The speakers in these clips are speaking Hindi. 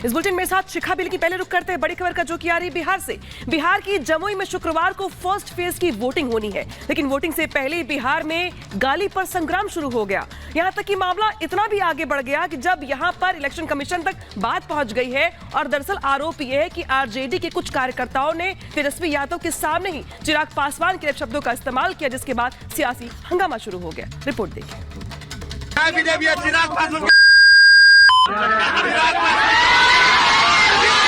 इस बुलेटिन में साथ शिखा बिल की पहले रुक करते हैं बड़ी खबर का, जो कि आ रही बिहार से। बिहार की जमुई में शुक्रवार को फर्स्ट फेज की वोटिंग होनी है, लेकिन वोटिंग से पहले बिहार में गाली पर संग्राम शुरू हो गया। यहां तक कि मामला इतना भी आगे बढ़ गया कि जब यहां पर इलेक्शन कमीशन तक बात पहुंच गई है और दरअसल आरोप यह है कि आरजेडी के कुछ कार्यकर्ताओं ने तेजस्वी यादव के सामने ही चिराग पासवान के शब्दों का इस्तेमाल किया, जिसके बाद सियासी हंगामा शुरू हो गया। रिपोर्ट देखिए।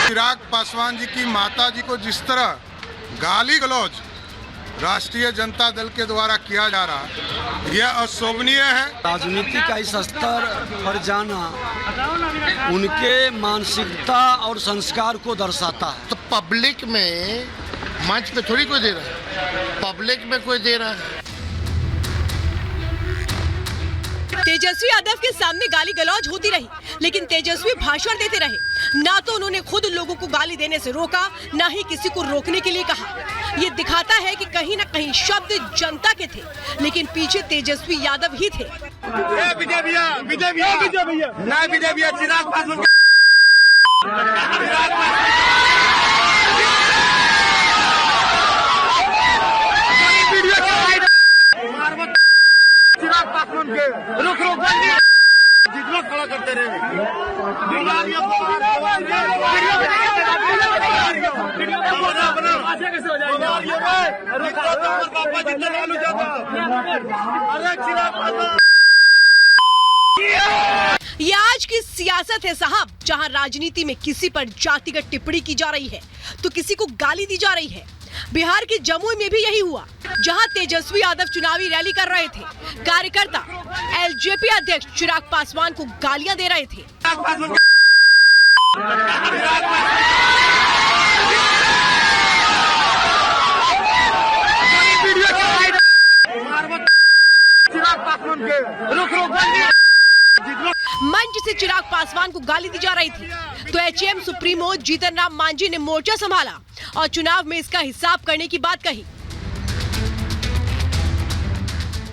चिराग पासवान जी की माता जी को जिस तरह गाली गलौज राष्ट्रीय जनता दल के द्वारा किया जा रहा है, यह अशोभनीय है। राजनीति का इस स्तर पर जाना उनके मानसिकता और संस्कार को दर्शाता है। तो पब्लिक में मंच पे थोड़ी कोई दे रहा है, पब्लिक में कोई दे रहा है। तेजस्वी यादव के सामने गाली गलौज होती रही, लेकिन तेजस्वी भाषण देते रहे। ना तो उन्होंने खुद लोगों को गाली देने से रोका, ना ही किसी को रोकने के लिए कहा। ये दिखाता है कि कहीं न कहीं शब्द जनता के थे, लेकिन पीछे तेजस्वी यादव ही थे। चिराग पासवान के रुक जितना खड़ा करते रहे। ये आज की सियासत है साहब, जहां राजनीति में किसी पर जातिगत टिप्पणी की जा रही है तो किसी को गाली दी जा रही है। बिहार के जमुई में भी यही हुआ, जहां तेजस्वी यादव चुनावी रैली कर रहे थे। कार्यकर्ता एलजेपी अध्यक्ष चिराग पासवान को गालियां दे रहे थे। मंच से चिराग पासवान को गाली दी जा रही थी, तो एचएम सुप्रीमो जीतन राम मांझी ने मोर्चा संभाला और चुनाव में इसका हिसाब करने की बात कही।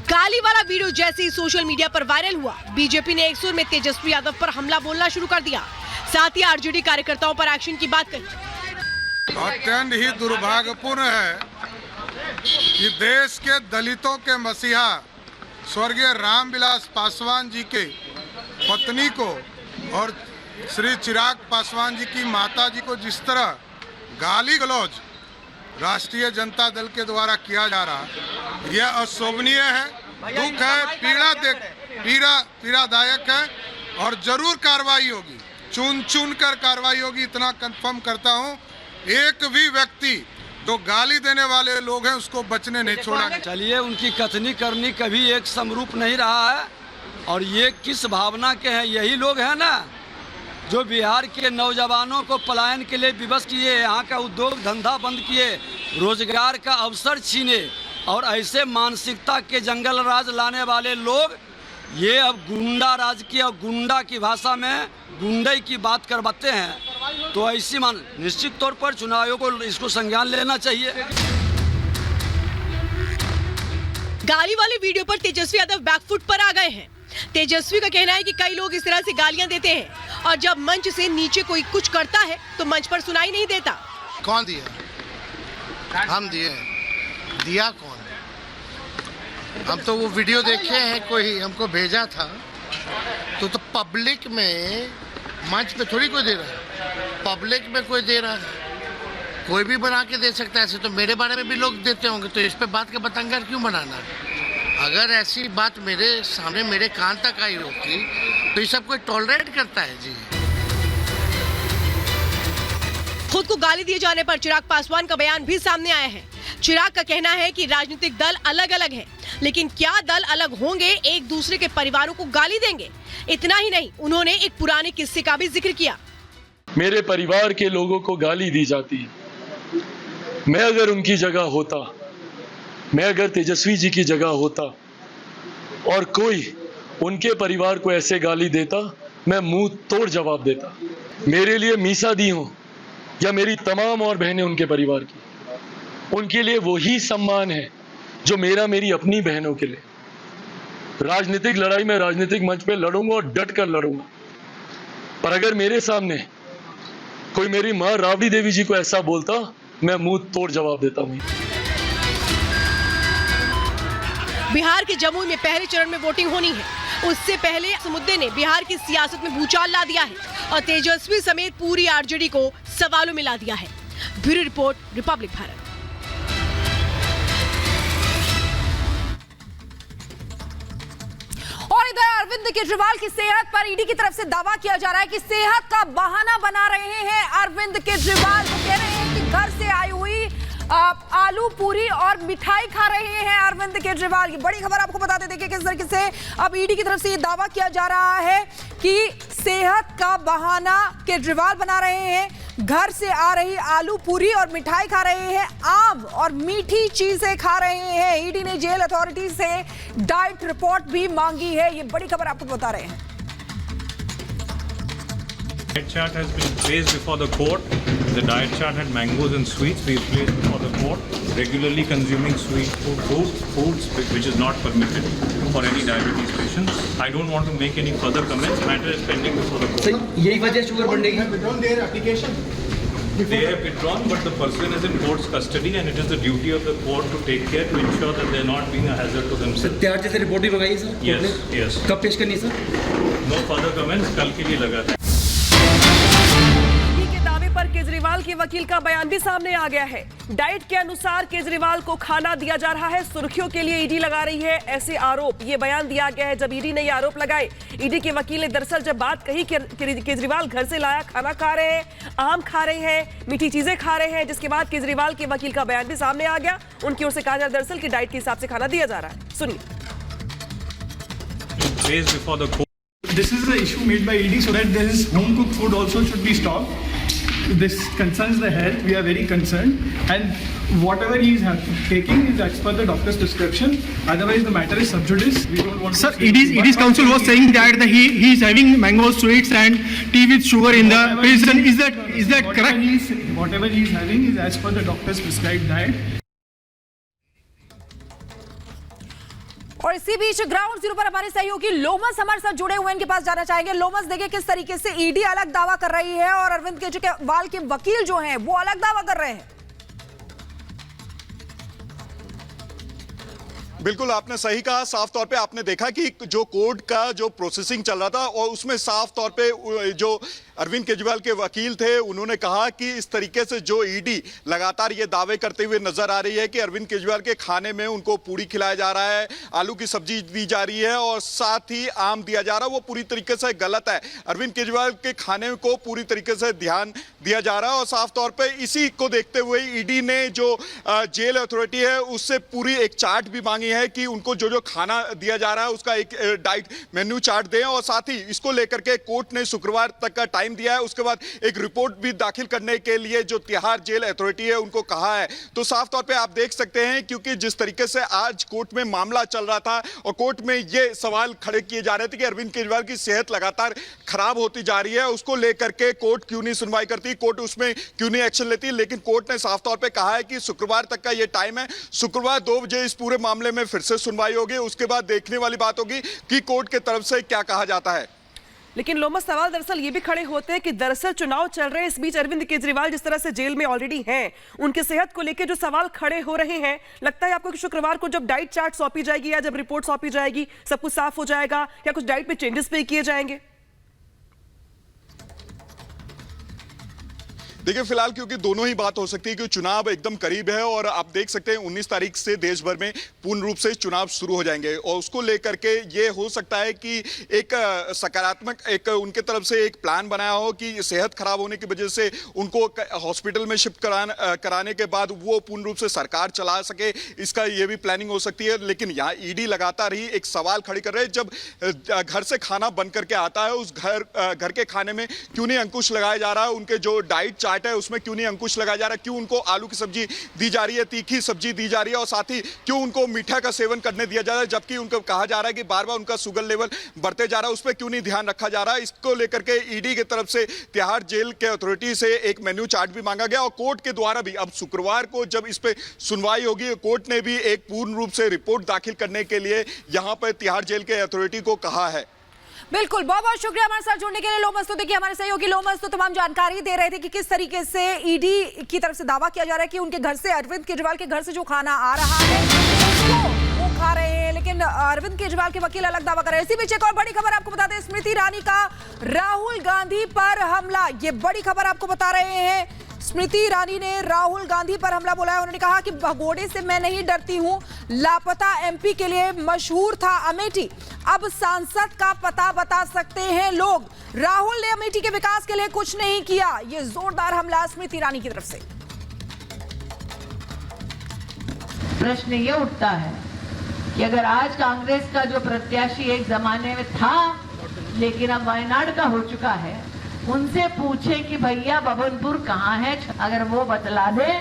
गाली वाला वीडियो जैसे ही सोशल मीडिया पर वायरल हुआ, बीजेपी ने एक सुर में तेजस्वी यादव पर हमला बोलना शुरू कर दिया। साथ ही आरजेडी कार्यकर्ताओं पर एक्शन की बात कही। अत्यंत ही दुर्भाग्यपूर्ण है कि देश के दलितों के मसीहा स्वर्गीय रामविलास पासवान जी के पत्नी को और श्री चिराग पासवान जी की माता जी को जिस तरह गाली गलौज राष्ट्रीय जनता दल के द्वारा किया जा रहा है, यह अशोभनीय है, दुख है, पीड़ादायक है और जरूर कार्रवाई होगी, चुन कर कार्रवाई होगी। इतना कंफर्म करता हूं, एक भी व्यक्ति तो गाली देने वाले लोग हैं उसको बचने नहीं छोड़ा। चलिए, उनकी कथनी करनी कभी एक समरूप नहीं रहा है और ये किस भावना के हैं? यही लोग हैं ना जो बिहार के नौजवानों को पलायन के लिए विवश किए, यहाँ का उद्योग धंधा बंद किए, रोजगार का अवसर छीने और ऐसे मानसिकता के जंगल राज लाने वाले लोग ये अब गुंडा राज की और गुंडा की भाषा में गुंडे की बात करवाते हैं। तो ऐसी निश्चित तौर पर चुनाव आयोग को इसको संज्ञान लेना चाहिए। गाली वाले वीडियो पर तेजस्वी यादव बैकफुट पर आ गए हैं। तेजस्वी का कहना है कि कई लोग इस तरह से गालियां देते हैं और जब मंच से नीचे कोई कुछ करता है तो मंच पर सुनाई नहीं देता। कौन दिया? हम दिए। दिया कौन? हम तो वो वीडियो देखे हैं, कोई हमको भेजा था। तो पब्लिक में मंच पे थोड़ी कोई दे रहा है, पब्लिक में कोई दे रहा है। कोई भी बना के दे सकता है। ऐसे तो मेरे बारे में भी लोग देते होंगे, तो इस पे बात का बतंगड़ क्यों बनाना? अगर ऐसी बात मेरे सामने मेरे कान तक आई होती तो ये सब कोई टॉलरेट करता है जी। खुद को गाली दिए जाने पर चिराग पासवान का बयान भी सामने आया है। चिराग का कहना है कि राजनीतिक दल अलग अलग हैं, लेकिन क्या दल अलग होंगे एक दूसरे के परिवारों को गाली देंगे? इतना ही नहीं, उन्होंने एक पुराने किस्से का भी जिक्र किया। मेरे परिवार के लोगों को गाली दी जाती है। मैं अगर उनकी जगह होता, मैं अगर तेजस्वी जी की जगह होता और कोई उनके परिवार को ऐसे गाली देता, मैं मुंह तोड़ जवाब देता। मेरे लिए मीसा दी हो या मेरी तमाम और बहनें उनके परिवार की, उनके लिए वही सम्मान है जो मेरा मेरी अपनी बहनों के लिए। राजनीतिक लड़ाई में राजनीतिक मंच पे लड़ूंगा और डट कर लड़ूंगा, पर अगर मेरे सामने कोई मेरी माँ राबड़ी देवी जी को ऐसा बोलता, मैं मुंह तोड़ जवाब देता हूँ। बिहार के जमुई में पहले चरण में वोटिंग होनी है। उससे पहले इस मुद्दे ने बिहार की सियासत में भूचाल ला दिया है और तेजस्वी समेत पूरी आरजेडी को सवालों में ला दिया है। Bureau report, Republic Bharat. और इधर अरविंद केजरीवाल की सेहत पर ईडी की तरफ से दावा किया जा रहा है कि सेहत का बहाना बना रहे हैं अरविंद केजरीवाल। वो कह रहे हैं कि घर से आई हुई आलू पूरी और मिठाई खा रहे हैं अरविंद केजरीवाल। ये बड़ी खबर आपको बताते, देखिए किस तरीके से अब ईडी की तरफ से ये दावा किया जा रहा है कि सेहत का बहाना केजरीवाल बना रहे हैं। घर से आ रही आलू पूरी और मिठाई खा रहे हैं, आम और मीठी चीजें खा रहे हैं। ईडी ने जेल अथॉरिटी से डाइट रिपोर्ट भी मांगी है। ये बड़ी खबर आपको बता रहे हैं। Diet chart has been placed before the court. The diet chart had mangoes and sweets. We placed before the court. Regularly consuming sweet foods, which is not permitted for any diabetes patients. I don't want to make any further comments. Matter is pending before the court. Sir यही वजह शुगर बढ़ने की? They have withdrawn, but the person is in court's custody, and it is the duty of the court to take care to ensure that they are not being a hazard to themselves. त्यार जैसे रिपोर्ट भी मंगाई सर? Yes. कब पेश करनी सर? No further comments. कल के लिए लगा था। पर केजरीवाल के वकील का बयान भी सामने आ गया है। डाइट के अनुसार केजरीवाल को खाना दिया जा रहा है। सुर्खियों के लिए ईडी लगा रही है ऐसे आरोप। ये बयान दिया गया है जब ईडी ने ये आरोप लगाए। ईडी के वकील ने दरअसल जब बात कही कि केजरीवाल घर से लाया खाना खा रहे हैं, आम खा रहे हैं, मीठी चीजें खा रहे हैं, जिसके बाद केजरीवाल के वकील का बयान भी सामने आ गया। उनकी ओर से कहा जा रहा दरअसल कि डाइट के हिसाब से खाना दिया जा रहा है। सुनिए। This is the issue made by ED so that there is home cooked food also should be stopped. This concerns the health. We are very concerned, and whatever he is taking is as per the doctor's prescription. Otherwise, the matter is sub judice. We don't want. Sir, ED's counsel was saying that he is having mango sweets and tea with sugar in the prison. Is that correct? Whatever he is having is as per the doctor's prescribed diet. और इसी बीच ग्राउंड जीरो पर हमारे सहयोगी लोमस हमारे साथ जुड़े हुए, इनके पास जाना चाहेंगे। लोमस, देखिए किस तरीके से ईडी अलग दावा कर रही है और अरविंद केजरीवाल के वकील जो हैं वो अलग दावा कर रहे हैं। बिल्कुल आपने सही कहा। साफ तौर पे आपने देखा कि जो कोर्ट का जो प्रोसेसिंग चल रहा था और उसमें साफ तौर पे जो अरविंद केजरीवाल के वकील थे उन्होंने कहा कि इस तरीके से जो ईडी लगातार ये दावे करते हुए नजर आ रही है कि अरविंद केजरीवाल के खाने में उनको पूरी खिलाया जा रहा है, आलू की सब्जी दी जा रही है और साथ ही आम दिया जा रहा है, वो पूरी तरीके से गलत है। अरविंद केजरीवाल के खाने को पूरी तरीके से ध्यान दिया जा रहा है और साफ तौर पर इसी को देखते हुए ईडी ने जो जेल अथॉरिटी है उससे पूरी एक चार्ट भी मांगी है कि उनको जो जो खाना दिया जा रहा है उसका एक डाइट मेन्यू चार्ट दें और साथ ही इसको लेकर के कोर्ट ने शुक्रवार तक का टाइम दिया है। उसके बाद एक रिपोर्ट भी दाखिल करने के लिए जो तिहाड़ जेल अथॉरिटी है उनको कहा है। तो साफ तौर पे आप देख सकते हैं क्योंकि जिस तरीके से आज कोर्ट में मामला चल रहा था और कोर्ट में ये सवाल खड़े किए जा रहे थे कि अरविंद केजरीवाल की सेहत लगातार खराब होती जा रही है, उसको लेकर के कोर्ट क्यों नहीं सुनवाई करती, कोर्ट उसमें क्यों नहीं एक्शन लेती। लेकिन कोर्ट ने साफ तौर पर कहा है कि शुक्रवार तक का ये टाइम है, शुक्रवार 2 बजे इस पूरे मामले में फिर से सुनवाई होगी। उसके बाद देखने वाली बात होगी कि कोर्ट की तरफ से क्या कहा जाता है। लेकिन लोमस, सवाल दरअसल ये भी खड़े होते हैं कि दरअसल चुनाव चल रहे हैं, इस बीच अरविंद केजरीवाल जिस तरह से जेल में ऑलरेडी हैं, उनकी सेहत को लेकर जो सवाल खड़े हो रहे हैं, लगता है आपको कि शुक्रवार को जब डाइट चार्ट सौंपी जाएगी या जब रिपोर्ट सौंपी जाएगी सब कुछ साफ हो जाएगा या कुछ डाइट में चेंजेस भी किए जाएंगे? देखिए फिलहाल क्योंकि दोनों ही बात हो सकती है कि चुनाव एकदम करीब है और आप देख सकते हैं 19 तारीख से देश भर में पूर्ण रूप से चुनाव शुरू हो जाएंगे और उसको लेकर के ये हो सकता है कि एक सकारात्मक एक उनके तरफ से एक प्लान बनाया हो कि सेहत खराब होने की वजह से उनको हॉस्पिटल में शिफ्ट कराने के बाद वो पूर्ण रूप से सरकार चला सके, इसका ये भी प्लानिंग हो सकती है। लेकिन यहाँ ईडी लगातार ही एक सवाल खड़ी कर रहे हैं, जब घर से खाना बन करके आता है उस घर के खाने में क्यों नहीं अंकुश लगाया जा रहा है, उनके जो डाइट है उसमें क्यों नहीं अंकुश लगाया जा रहा है, क्यों उनको आलू की सब्जी दी जा रही है, तीखी सब्जी दी जा रही है और साथ ही क्यों उनको मीठा का सेवन करने दिया जा रहा है, जबकि उनको कहा जा रहा है कि बार बार उनका शुगर लेवल बढ़ते जा रहा है, उस पर क्यों नहीं ध्यान रखा जा रहा है। इसको लेकर के ईडी की तरफ से तिहाड़ जेल के अथॉरिटी से एक मेन्यू चार्ट भी मांगा गया और कोर्ट के द्वारा भी अब शुक्रवार को जब इस पे सुनवाई होगी कोर्ट ने भी एक पूर्ण रूप से रिपोर्ट दाखिल करने के लिए यहां पर तिहाड़ जेल के अथॉरिटी को कहा है। बिल्कुल, बहुत बहुत शुक्रिया हमारे साथ जुड़ने के लिए लोमस। तो देखिए हमारे सहयोगी लोमस तो तमाम जानकारी दे रहे थे कि किस तरीके से ईडी की तरफ से दावा किया जा रहा है कि उनके घर से, अरविंद केजरीवाल के घर से जो खाना आ रहा है वो खा रहे हैं, लेकिन अरविंद केजरीवाल के वकील अलग दावा कर रहे हैं। इसी बीच एक और बड़ी खबर आपको बता दें, स्मृति ईरानी का राहुल गांधी पर हमला, ये बड़ी खबर आपको बता रहे हैं। स्मृति ईरानी ने राहुल गांधी पर हमला बोला है। उन्होंने कहा कि भगोड़े से मैं नहीं डरती हूं, लापता एमपी के लिए मशहूर था अमेठी, अब सांसद का पता बता सकते हैं लोग। राहुल ने अमेठी के विकास के लिए कुछ नहीं किया, ये जोरदार हमला स्मृति ईरानी की तरफ से। प्रश्न ये उठता है कि अगर आज कांग्रेस का जो प्रत्याशी एक जमाने में था लेकिन अब वायनाड का हो चुका है, उनसे पूछे कि भैया बबनपुर कहाँ है, अगर वो बतला दे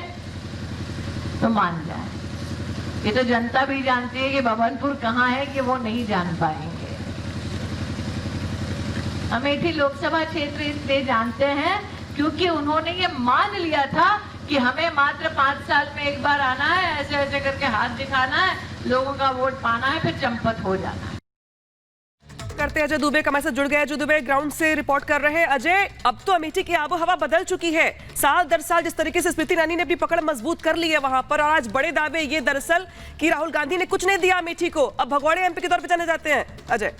तो मान जाए। ये तो जनता भी जानती है कि बबनपुर कहाँ है कि वो नहीं जान पाएंगे। अमेठी लोकसभा क्षेत्र इसलिए जानते हैं क्योंकि उन्होंने ये मान लिया था कि हमें मात्र 5 साल में एक बार आना है, ऐसे ऐसे करके हाथ दिखाना है, लोगों का वोट पाना है, फिर चंपत हो जाना है। करते अजय दुबे हमारे साथ जुड़ गए। अजय दुबे ग्राउंड से रिपोर्ट कर रहे हैं। अजय, अब तो अमेठी की आबो हवा बदल चुकी है। साल दर साल जिस तरीके से स्मृति ईरानी ने अपनी पकड़ मजबूत कर ली है वहां पर, और आज बड़े दावे ये दरअसल कि राहुल गांधी ने कुछ नहीं दिया अमेठी को, अब भगोड़े एमपी के तौर पर जाने जाते हैं। अजय,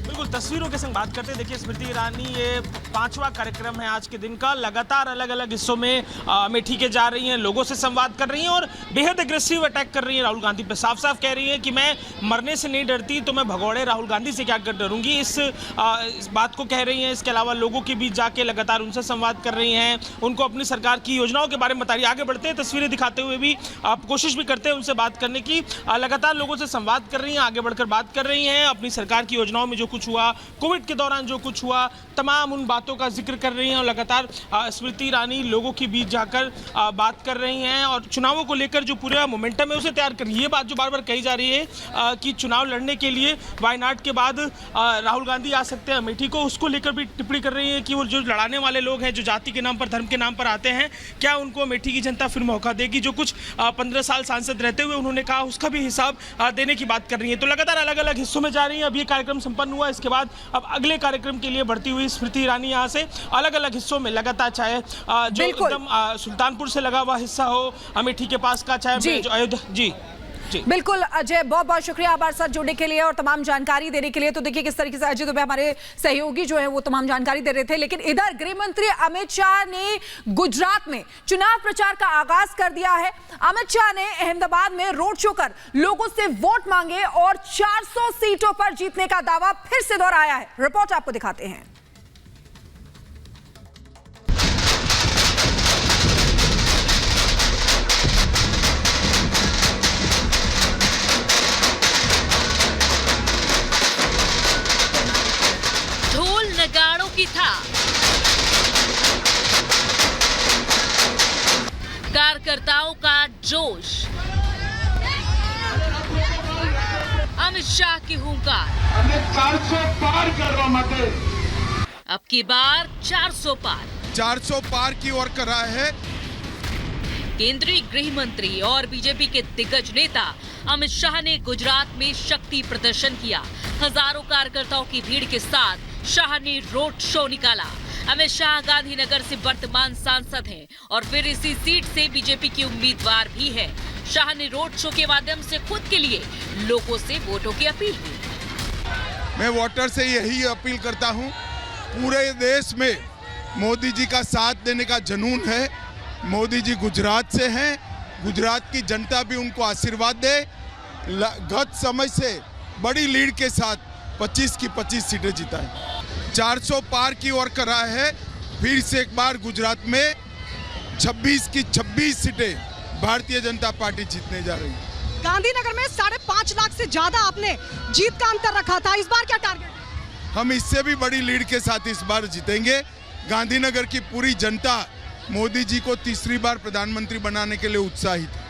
बिल्कुल तस्वीरों के संग बात करते हैं। देखिए स्मृति ईरानी ये 5वां कार्यक्रम है आज के दिन का, लगातार अलग अलग हिस्सों में अमेठी के जा रही हैं, लोगों से संवाद कर रही हैं और बेहद एग्रेसिव अटैक कर रही हैं राहुल गांधी पे। साफ साफ कह रही हैं कि मैं मरने से नहीं डरती तो मैं भगोड़े राहुल गांधी से क्या कर डरूंगी, इस बात को कह रही हैं। इसके अलावा लोगों के बीच जाके लगातार उनसे संवाद कर रही हैं, उनको अपनी सरकार की योजनाओं के बारे में बता रही है। आगे बढ़ते हैं, तस्वीरें दिखाते हुए भी आप कोशिश भी करते हैं उनसे बात करने की। लगातार लोगों से संवाद कर रही हैं, आगे बढ़कर बात कर रही हैं, अपनी सरकार की योजनाओं में जो कुछ हुआ, कोविड के दौरान जो कुछ हुआ, तमाम उन बातों का जिक्र कर रही हैं। और लगातार स्मृति ईरानी लोगों के बीच जाकर बात कर रही हैं और चुनावों को लेकर जो पूरा मोमेंटम है उसे तैयार कर रही है। ये बात जो बार बार कही जा रही है कि चुनाव लड़ने के लिए वायनाड के बाद राहुल गांधी आ सकते हैं अमेठी को, उसको लेकर भी टिप्पणी कर रही है कि वो जो लड़ाने वाले लोग हैं, जो जाति के नाम पर, धर्म के नाम पर आते हैं, क्या उनको अमेठी की जनता फिर मौका देगी। जो कुछ 15 साल सांसद रहते हुए उन्होंने कहा, उसका भी हिसाब देने की बात कर रही है। तो लगातार अलग अलग हिस्सों में जा रही हैं। अब ये कार्यक्रम संपन्न हुआ, इसके बाद अब अगले कार्यक्रम के लिए बढ़ती हुई स्मृति ईरानी यहाँ से अलग अलग हिस्सों में लगातार, चाहे जो एकदम सुल्तानपुर से लगा हुआ हिस्सा हो अमेठी के पास का, चाहे जो अयोध्या। जी बिल्कुल अजय, बहुत बहुत शुक्रिया हमारे साथ जुड़ने के लिए और तमाम जानकारी देने के लिए। तो देखिए किस तरीके से अजय दुबे हमारे सहयोगी जो है वो तमाम जानकारी दे रहे थे। लेकिन इधर गृह मंत्री अमित शाह ने गुजरात में चुनाव प्रचार का आगाज कर दिया है। अमित शाह ने अहमदाबाद में रोड शो कर लोगों से वोट मांगे और 400 सीटों पर जीतने का दावा फिर से दोहराया है। रिपोर्ट आपको दिखाते हैं। नगाड़ों की था, कार्यकर्ताओं का जोश, अमित शाह की हुंकार, 400 पार कर रहा मते। अब की बार 400 पार, 400 पार की ओर कर रहा है केंद्रीय गृह मंत्री और बीजेपी के दिग्गज नेता अमित शाह ने गुजरात में शक्ति प्रदर्शन किया। हजारों कार्यकर्ताओं की भीड़ के साथ शाह ने रोड शो निकाला। अमित शाह गांधीनगर से वर्तमान सांसद हैं और फिर इसी सीट से बीजेपी की उम्मीदवार भी है। शाह ने रोड शो के माध्यम से खुद के लिए लोगों से वोटों की अपील की। मैं वोटर से यही अपील करता हूं, पूरे देश में मोदी जी का साथ देने का जुनून है। मोदी जी गुजरात से हैं, गुजरात की जनता भी उनको आशीर्वाद दे। गत समय से बड़ी लीड के साथ 25 की 25 सीटें जिताएं। 400 पार की ओर कर रहा है। फिर से एक बार गुजरात में 26 की 26 सीटें भारतीय जनता पार्टी जीतने जा रही है। गांधीनगर में 5.5 लाख से ज्यादा आपने जीत का अंतर रखा था, इस बार क्या टारगेट है? हम इससे भी बड़ी लीड के साथ इस बार जीतेंगे। गांधीनगर की पूरी जनता मोदी जी को तीसरी बार प्रधानमंत्री बनाने के लिए उत्साहित है।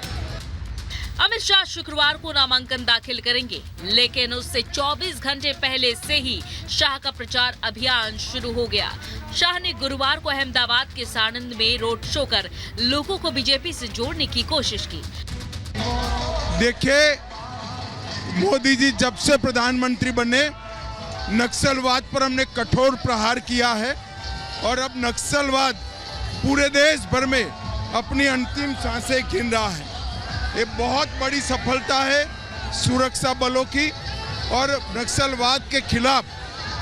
अमित शाह शुक्रवार को नामांकन दाखिल करेंगे, लेकिन उससे 24 घंटे पहले से ही शाह का प्रचार अभियान शुरू हो गया। शाह ने गुरुवार को अहमदाबाद के साणंद में रोड शो कर लोगों को बीजेपी से जोड़ने की कोशिश की। देखिए, मोदी जी जब से प्रधानमंत्री बने नक्सलवाद पर हमने कठोर प्रहार किया है और अब नक्सलवाद पूरे देश भर में अपनी अंतिम सांसें गिन रहा है। ये बहुत बड़ी सफलता है सुरक्षा बलों की और नक्सलवाद के खिलाफ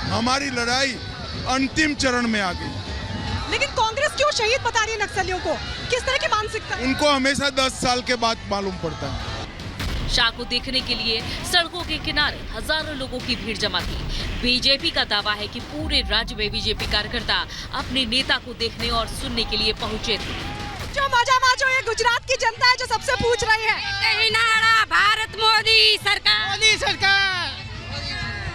हमारी लड़ाई अंतिम चरण में आ गई। लेकिन कांग्रेस क्यों शहीद बता रही है नक्सलियों को? किस तरह की मानसिकता? उनको हमेशा 10 साल के बाद मालूम पड़ता है। शाह को देखने के लिए सड़कों के किनारे हजारों लोगों की भीड़ जमा थी। बीजेपी का दावा है कि पूरे राज्य में बीजेपी कार्यकर्ता अपने नेता को देखने और सुनने के लिए पहुंचे थे। जो मजा माचो ये गुजरात की जनता है जो सबसे पूछ रही है, भारत मोदी सरकार,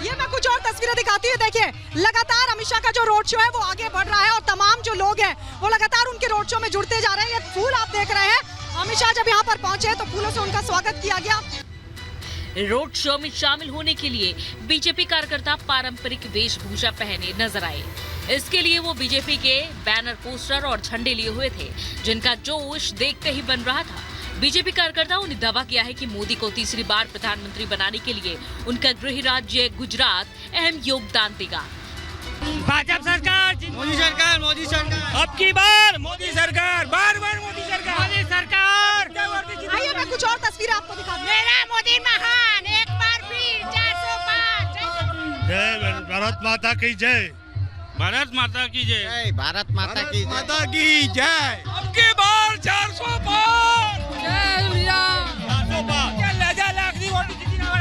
ये मैं कुछ और तस्वीरें दिखाती हूँ। देखिए लगातार अमित शाह का जो रोड शो है वो आगे बढ़ रहा है और तमाम जो लोग हैं वो लगातार उनके रोड शो में जुड़ते जा रहे हैं। ये फूल आप देख रहे हैं, अमित शाह जब यहाँ पर पहुंचे तो फूलों से उनका स्वागत किया गया। रोड शो में शामिल होने के लिए बीजेपी कार्यकर्ता पारंपरिक वेशभूषा पहने नजर आए। इसके लिए वो बीजेपी के बैनर, पोस्टर और झंडे लिए हुए थे, जिनका जोश देखते ही बन रहा था। बीजेपी कार्यकर्ताओं ने दावा किया है कि मोदी को तीसरी बार प्रधानमंत्री बनाने के लिए उनका गृह राज्य गुजरात अहम योगदान देगा। भाजपा सरकार, मोदी सरकार, मोदी सरकार, अब की बार मोदी सरकार, बार बार मोदी सरकार, मोदी सरकार। आइए मैं कुछ और तस्वीरें आपको दिखाऊं। मेरा मोदी महान, एक बार फिर 405। जय भारत माता की जय, भारत माता की जय, भारत माता की माता की जय। अब की बार 400 पार,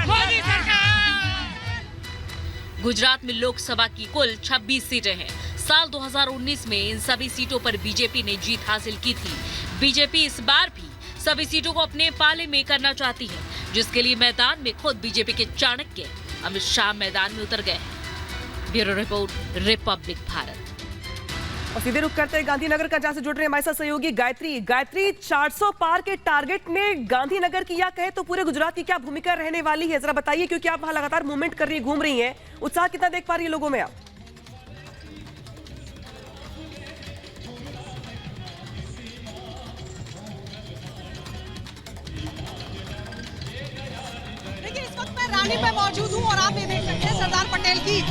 मोदी सरकार। गुजरात में लोकसभा की कुल 26 सीटें हैं। साल 2019 में इन सभी सीटों पर बीजेपी ने जीत हासिल की थी। बीजेपी इस बार भी सभी सीटों को अपने पाले में करना चाहती है, जिसके लिए मैदान में खुद बीजेपी के चाणक्य अमित शाह मैदान में उतर गए हैं। Bureau report, Republic Bharat. और सीधे रुख करते हैं गांधीनगर का, जहां से जुड़ रहे हैं हमारे साथ सहयोगी गायत्री। गायत्री, 400 पार के टारगेट में गांधीनगर की या कहे तो पूरे गुजरात की क्या भूमिका रहने वाली है, जरा बताइए, क्योंकि आप वहां लगातार मूवमेंट कर रही है, घूम रही हैं। उत्साह कितना देख पा रही है लोगों में आप? देखिए इस वक्त मैं रानी पे मौजूद हूँ और आप ये देख सकते हैं सरदार पटेल की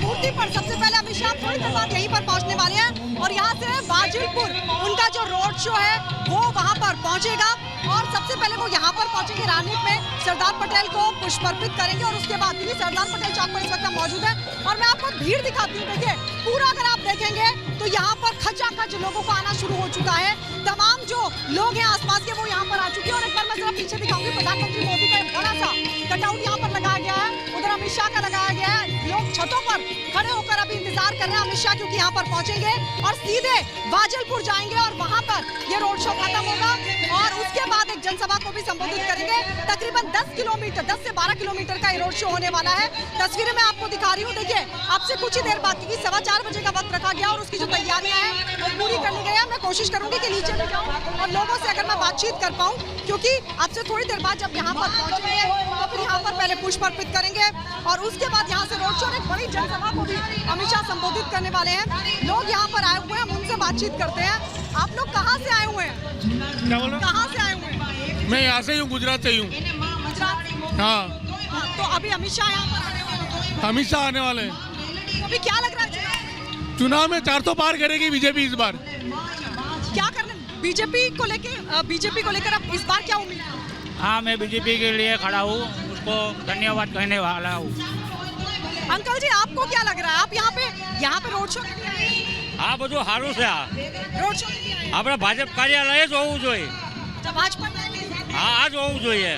मूर्ति पर सबसे पहले अमित शाह थोड़ी देर बाद यहीं पर पहुंचने वाले हैं और यहाँ से वाजिलपुर उनका जो रोड शो है वो वहाँ पर पहुंचेगा और सबसे पहले वो यहाँ पर पहुंचेंगे रानीप में, सरदार पटेल को पुष्प अर्पित करेंगे और उसके बाद भी सरदार पटेल चौक पर इस वक्त मौजूद है। और मैं आपको भीड़ दिखाती हूँ। देखिए पूरा अगर आप देखेंगे तो यहाँ पर खचाखच लोगों को आना शुरू हो चुका है। तमाम जो लोग हैं आसपास के वो यहाँ पर आ चुके हैं और एक बार मैं जरा पीछे दिखाऊंगी। प्रधानमंत्री मोदी का एक बड़ा सा कटआउट यहाँ पर लगाया गया है, उधर अमित शाह का लगाया गया है। लोग छतों पर खड़े होकर अभी इंतजार कर रहे हैं अमित शाह, क्योंकि यहाँ पर पहुंचेंगे और सीधे वाजलपुर जाएंगे और वहां पर ये रोड शो खत्म होगा और उसके बाद एक जनसभा को भी संबोधित करेंगे। तकरीबन 10 किलोमीटर 10 से 12 किलोमीटर का ये रोड शो होने वाला है। तस्वीरें मैं आपको दिखा रही हूँ। देखिए आपसे कुछ ही देर बाद, क्योंकि 4:15 बजे का वक्त रखा गया और उसकी जो तैयारियां हैं वो पूरी कर ली गई है। मैं कोशिश करूंगी कि नीचे भी जाऊं और लोगों से अगर मैं बातचीत कर पाऊं, क्योंकि आपसे थोड़ी देर बाद जब यहाँ पर पहुंचेंगे तो फिर यहाँ पर पहले पुष्प अर्पित करेंगे और उसके बाद यहाँ से रोड शो और एक बड़ी जनसभा को भी अमित शाह संबोधित करने वाले हैं। लोग यहाँ पर आए हुए हैं, हम उनसे बातचीत करते हैं। आप लोग कहाँ से आए हुए हैं? क्या बोला? कहाँ से आए हुए हैं? मैं यहाँ से हूँ, गुजरात से हूँ। गुजरात। हाँ, तो अभी अमित शाह यहाँ पर आने वाले हैं। अमित शाह आने वाले हैं। तो अभी क्या लग रहा है चुनाव में 400 पार करेगी बीजेपी इस बार। क्या करना बीजेपी को लेकर अब इस बार क्या उम्मीद है? हाँ, मैं बीजेपी के लिए खड़ा हूँ, उसको धन्यवाद कहने वाला हूँ। अंकल जी आपको क्या लग रहा है? आप यहाँ पे रोड शो के लिए आए हैं? આ બધું સારું છે। રોડ શો के लिए आए हैं? આપણે ભાજપ કાર્યાલય જ હોવું જોઈએ। जब भाजपा में હા, આ જ હોવું જોઈએ।